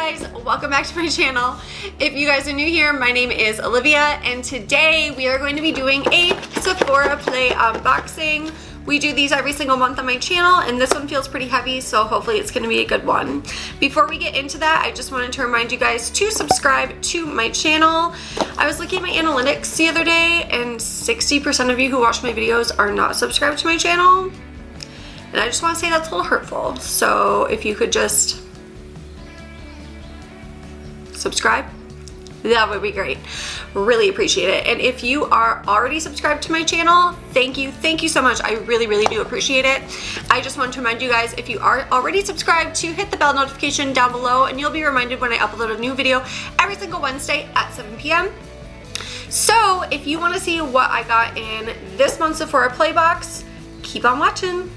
guys, welcome back to my channel. If you guys are new here, my name is Olivia and today we are going to be doing a Sephora Play unboxing. We do these every single month on my channel and this one feels pretty heavy, so hopefully it's going to be a good one. Before we get into that, I just wanted to remind you guys to subscribe to my channel. I was looking at my analytics the other day and 60% of you who watch my videos are not subscribed to my channel. And I just want to say that's a little hurtful. So if you could just subscribe, that would be great. Really appreciate it. And if you are already subscribed to my channel, thank you so much. I really do appreciate it. I just want to remind you guys, if you are already subscribed, to hit the bell notification down below and you'll be reminded when I upload a new video every single Wednesday at 7 p.m. So if you want to see what I got in this month's Sephora Play box, keep on watching.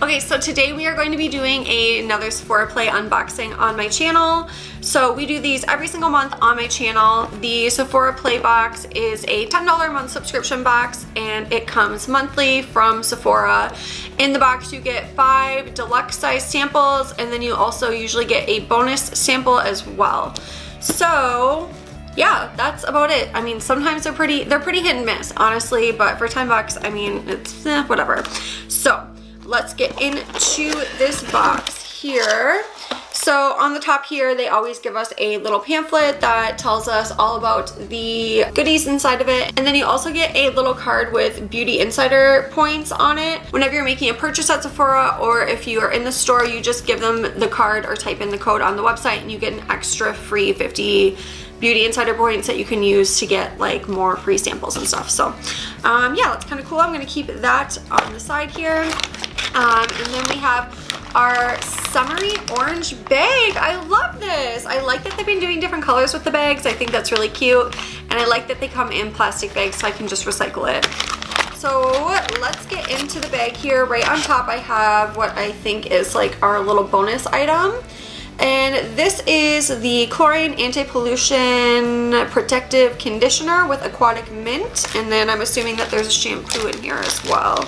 Okay, so today we are going to be doing another Sephora Play unboxing on my channel. So we do these every single month on my channel. The Sephora Play box is a $10 a month subscription box and it comes monthly from Sephora. In the box you get 5 deluxe size samples and then you also usually get a bonus sample as well. So yeah, that's about it. I mean, sometimes they're pretty hit and miss, honestly, but for 10 bucks, I mean, it's whatever. So let's get into this box here. So on the top here, they always give us a little pamphlet that tells us all about the goodies inside of it. And then you also get a little card with beauty insider points on it. Whenever you're making a purchase at Sephora or if you are in the store, you just give them the card or type in the code on the website and you get an extra free 50 beauty insider points that you can use to get like more free samples and stuff. So yeah, that's kind of cool. I'm gonna keep that on the side here. And then we have our summery orange bag. I love this. I like that they've been doing different colors with the bags. I think that's really cute. And I like that they come in plastic bags so I can just recycle it. So let's get into the bag here. Right on top I have what I think is like our little bonus item. And this is the Klorane Anti-Pollution Protective Conditioner with Aquatic Mint. And then I'm assuming that there's a shampoo in here as well.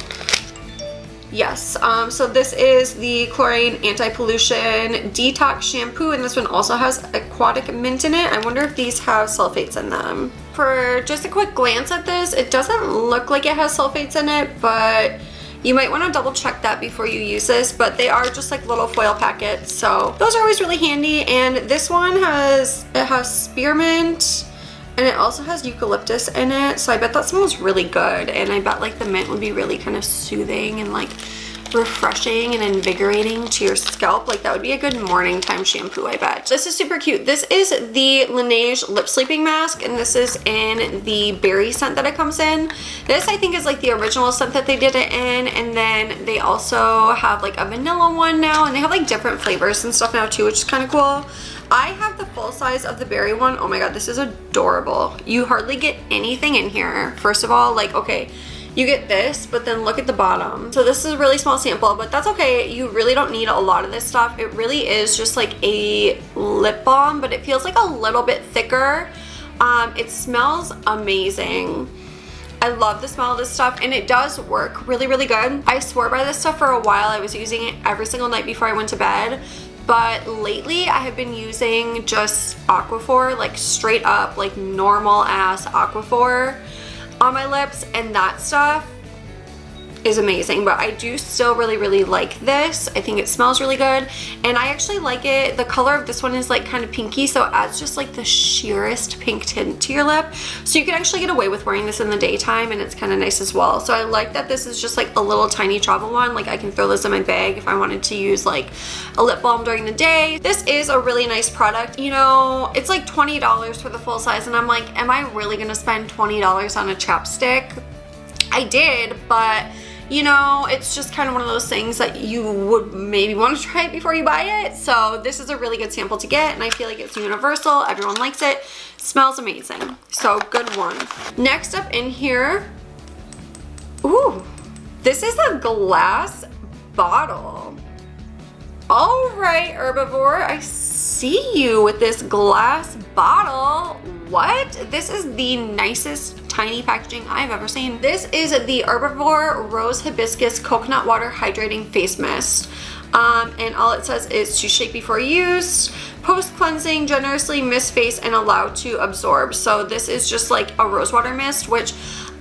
Yes, so this is the Klorane Anti-Pollution Detox Shampoo, and this one also has Aquatic Mint in it. I wonder if these have sulfates in them. For just a quick glance at this, it doesn't look like it has sulfates in it, but you might want to double check that before you use this, but they are just like little foil packets, so those are always really handy. And this one has spearmint and it also has eucalyptus in it, so I bet that smells really good. And I bet like the mint would be really kind of soothing and like refreshing and invigorating to your scalp. Like that would be a good morning time shampoo, I bet. This is super cute. This is the LANEIGE lip sleeping mask and this is in the berry scent that it comes in. This I think is like the original scent that they did it in, and then they also have like a vanilla one now and they have like different flavors and stuff now too, which is kind of cool. I have the full size of the berry one. Oh my god, this is adorable. You hardly get anything in here. First of all, like, okay, you get this, but then look at the bottom. So this is a really small sample, but that's okay. You really don't need a lot of this stuff. It really is just like a lip balm, but it feels like a little bit thicker. It smells amazing. I love the smell of this stuff and it does work really good. I swore by this stuff for a while. I was using it every single night before I went to bed. But lately I have been using just Aquaphor, like straight up like normal ass Aquaphor on my lips, and that stuff is amazing. But I do still really like this. I think it smells really good and I actually like it. The color of this one is like kind of pinky, so it adds just like the sheerest pink tint to your lip, so you can actually get away with wearing this in the daytime and it's kind of nice as well. So I like that this is just like a little tiny travel one. Like I can throw this in my bag if I wanted to use like a lip balm during the day. This is a really nice product. You know, it's like $20 for the full size and I'm like, am I really gonna spend $20 on a chapstick? I did, but you know, it's just kind of one of those things that you would maybe want to try it before you buy it. So this is a really good sample to get and I feel like it's universal. Everyone likes it. Smells amazing. So good one. Next up in here, ooh, this is a glass bottle. All right, Herbivore, I see you with this glass bottle. What? This is the nicest tiny packaging I've ever seen. This is the Herbivore Rose Hibiscus Coconut Water Hydrating Face Mist. And all it says is to shake before use, post-cleansing, generously mist face and allow to absorb. So this is just like a rose water mist, which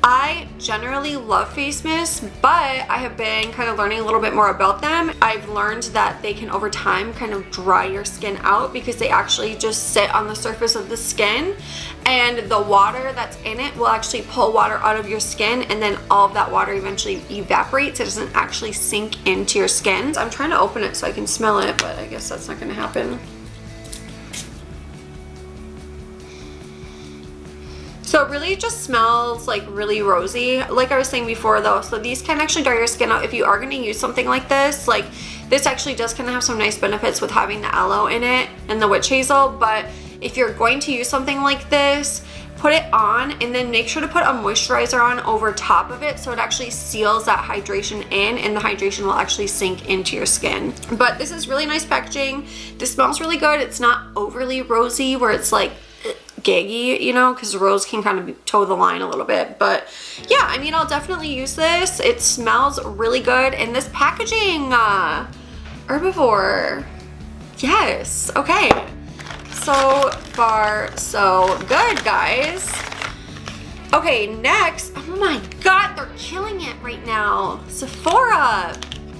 I generally love face mists, but I have been kind of learning a little bit more about them. I've learned that they can over time kind of dry your skin out because they actually just sit on the surface of the skin, and the water that's in it will actually pull water out of your skin, and then all of that water eventually evaporates. It doesn't actually sink into your skin. I'm trying to open it so I can smell it, but I guess that's not going to happen. So it really just smells like really rosy, like I was saying before though. So these can actually dry your skin out if you are going to use something like this. Like this actually does kind of have some nice benefits with having the aloe in it and the witch hazel. But if you're going to use something like this, put it on and then make sure to put a moisturizer on over top of it so it actually seals that hydration in, and the hydration will actually sink into your skin. But this is really nice packaging. This smells really good. It's not overly rosy where it's like gaggy, you know, because rose can kind of toe the line a little bit. But yeah, I mean, I'll definitely use this. It smells really good. And this packaging, Herbivore, yes, okay. So far, so good, guys. Okay, next, oh my god, they're killing it right now. Sephora,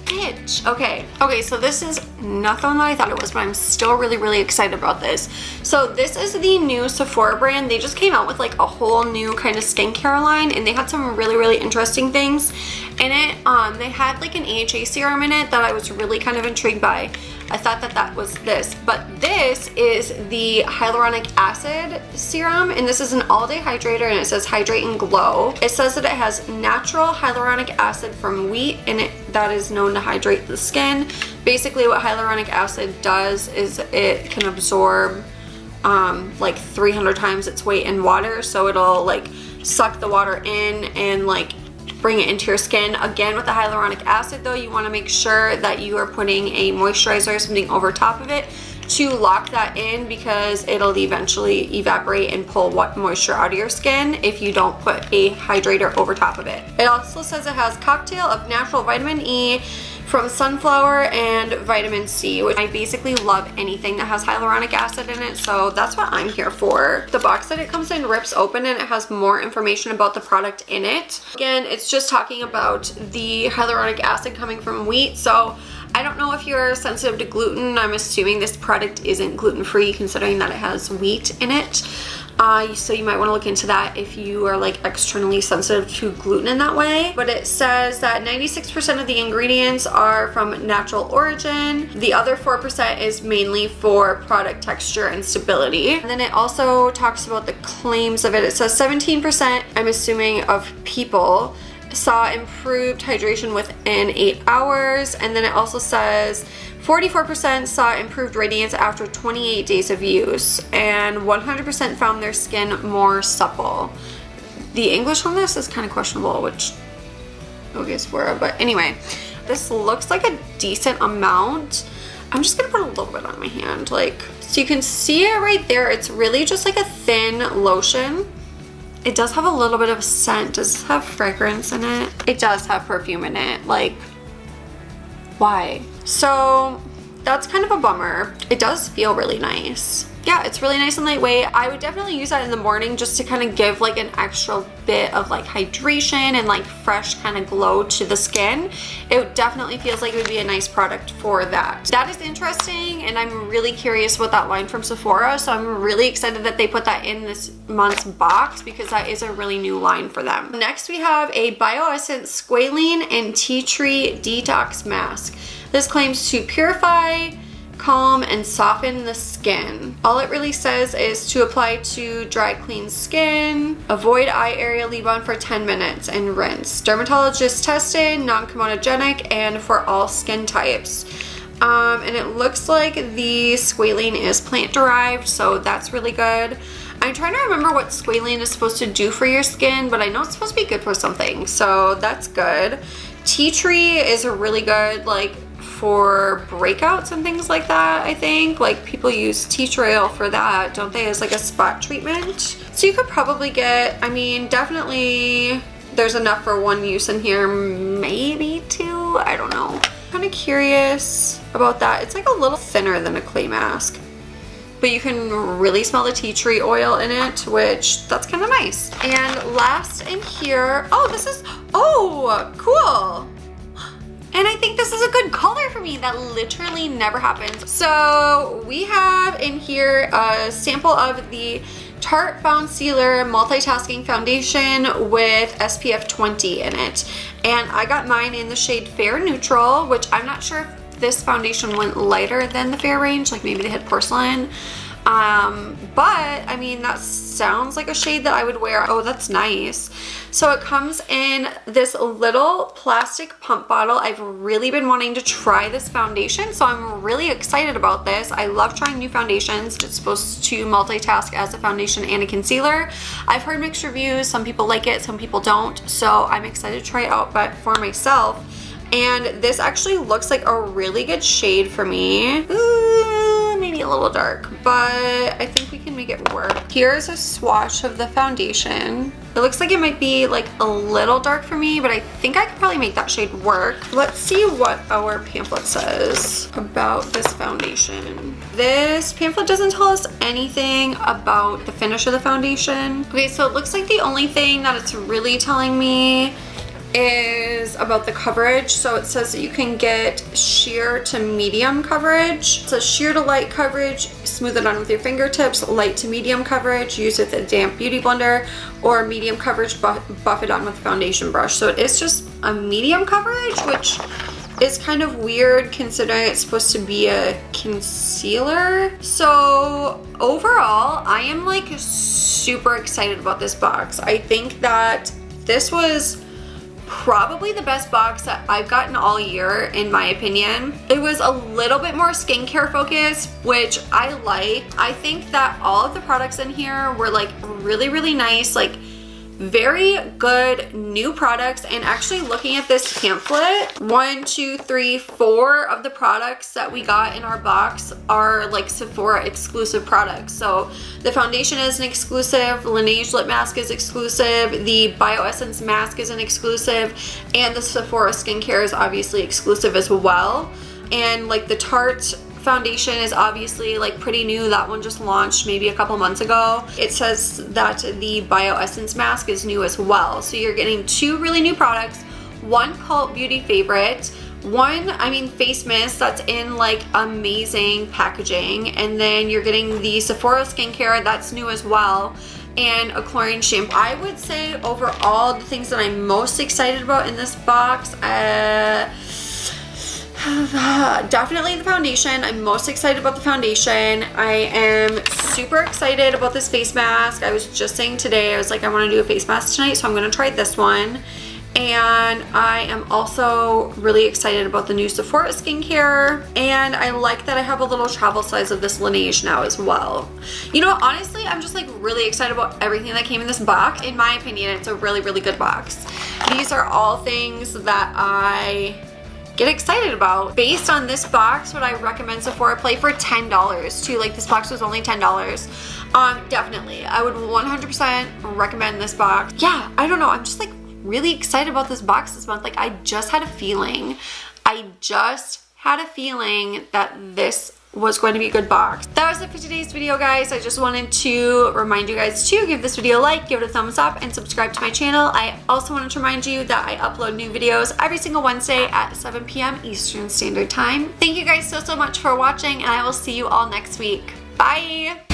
bitch. Okay, so this is nothing that I thought it was, but I'm still really excited about this. So this is the new Sephora brand. They just came out with like a whole new kind of skincare line, and they had some really interesting things in it. They had like an AHA serum in it that I was really kind of intrigued by. I thought that was this, but this is the hyaluronic acid serum, and this is an all-day hydrator, and it says hydrate and glow. It says that it has natural hyaluronic acid from wheat, and that is known to hydrate the skin. Basically what hyaluronic acid does is it can absorb like 300 times its weight in water, so it'll like suck the water in and like bring it into your skin. Again, with the hyaluronic acid though, you want to make sure that you are putting a moisturizer or something over top of it to lock that in, because it'll eventually evaporate and pull moisture out of your skin if you don't put a hydrator over top of it. It also says it has cocktail of natural vitamin E from sunflower and vitamin C, which I basically love anything that has hyaluronic acid in it, so that's what I'm here for. The box that it comes in rips open and it has more information about the product in it. Again, it's just talking about the hyaluronic acid coming from wheat, so I don't know if you're sensitive to gluten. I'm assuming this product isn't gluten-free considering that it has wheat in it. So you might want to look into that if you are like externally sensitive to gluten in that way. But it says that 96% of the ingredients are from natural origin. The other 4% is mainly for product texture and stability. And then it also talks about the claims of it. It says 17%, I'm assuming, of people saw improved hydration within 8 hours. And then it also says 44% saw improved radiance after 28 days of use, and 100% found their skin more supple. The English on this is kind of questionable, which okay, Sephora, but anyway, this looks like a decent amount. I'm just gonna put a little bit on my hand, like, so you can see it right there. It's really just like a thin lotion. It does have a little bit of scent. Does it have fragrance in it? It does have perfume in it. Like, why? So that's kind of a bummer. It does feel really nice. Yeah, it's really nice and lightweight. I would definitely use that in the morning just to kind of give like an extra bit of like hydration and like fresh kind of glow to the skin. It definitely feels like it would be a nice product for that. That is interesting, and I'm really curious about that line from Sephora, so I'm really excited that they put that in this month's box because that is a really new line for them. Next we have a BIOSSANCE Squaline and Tea Tree Detox Mask. This claims to purify, calm, and soften the skin. All it really says is to apply to dry, clean skin, avoid eye area, leave on for 10 minutes, and rinse. Dermatologist tested, non-comedogenic, and for all skin types. And it looks like the squalene is plant derived, so that's really good. I'm trying to remember what squalene is supposed to do for your skin, but I know it's supposed to be good for something, so that's good. Tea tree is a really good, like, for breakouts and things like that, I think. Like people use tea tree oil for that, don't they, as like a spot treatment? So you could probably get, I mean, definitely there's enough for one use in here, maybe two, I don't know. Kind of curious about that. It's like a little thinner than a clay mask, but you can really smell the tea tree oil in it, which that's kind of nice. And last in here, oh, this is, oh, cool. And I think this is a good color for me. That literally never happens. So we have in here a sample of the Tarte Foundcealer Multitasking Foundation with SPF 20 in it. And I got mine in the shade Fair Neutral, which I'm not sure if this foundation went lighter than the Fair range, like maybe they had Porcelain. But I mean, that sounds like a shade that I would wear. Oh, that's nice. So it comes in this little plastic pump bottle. I've really been wanting to try this foundation, so I'm really excited about this. I love trying new foundations. It's supposed to multitask as a foundation and a concealer. I've heard mixed reviews. Some people like it, some people don't. So I'm excited to try it out, but for myself. And this actually looks like a really good shade for me. Ooh, maybe a little dark, but I think we can make it work. Here's a swatch of the foundation. It looks like it might be like a little dark for me, but I think I could probably make that shade work. Let's see what our pamphlet says about this foundation. This pamphlet doesn't tell us anything about the finish of the foundation. Okay, so it looks like the only thing that it's really telling me is about the coverage. So it says that you can get sheer to medium coverage. It says sheer to light coverage, smooth it on with your fingertips, light to medium coverage, use with a damp beauty blender, or medium coverage, buff it on with a foundation brush. So it is just a medium coverage, which is kind of weird considering it's supposed to be a concealer. So overall, I am like super excited about this box. I think that this was probably the best box that I've gotten all year, in my opinion. It was a little bit more skincare focused, which I liked. I think that all of the products in here were like really, really nice, like very good new products. And actually looking at this pamphlet, 1, 2, 3, 4 of the products that we got in our box are like Sephora exclusive products. So the foundation is an exclusive, LANEIGE lip mask is exclusive, the BIOSSANCE mask is an exclusive, and the Sephora skincare is obviously exclusive as well. And like the Tarte foundation is obviously like pretty new. That one just launched maybe a couple months ago. It says that the BioSsence mask is new as well. So you're getting 2 really new products, one cult beauty favorite, one, I mean, face mist that's in like amazing packaging, and then you're getting the Sephora skincare that's new as well, and a Klorane shampoo. I would say overall the things that I'm most excited about in this box, definitely the foundation. I'm most excited about the foundation. I am super excited about this face mask. I was just saying today, I was like, I want to do a face mask tonight, so I'm going to try this one. And I am also really excited about the new Sephora skincare. And I like that I have a little travel size of this LANEIGE now as well. You know, honestly, I'm just like really excited about everything that came in this box. In my opinion, it's a really, really good box. These are all things that I get excited about. Based on this box, would I recommend Sephora Play for $10 too? Like this box was only $10. Definitely. I would 100% recommend this box. Yeah, I don't know. I'm just like really excited about this box this month. Like I just had a feeling. That this was going to be a good box. That was it for today's video, guys. I just wanted to remind you guys to give this video a like, give it a thumbs up, and subscribe to my channel. I also wanted to remind you that I upload new videos every single Wednesday at 7 p.m. Eastern Standard Time. Thank you guys so much for watching, and I will see you all next week. Bye!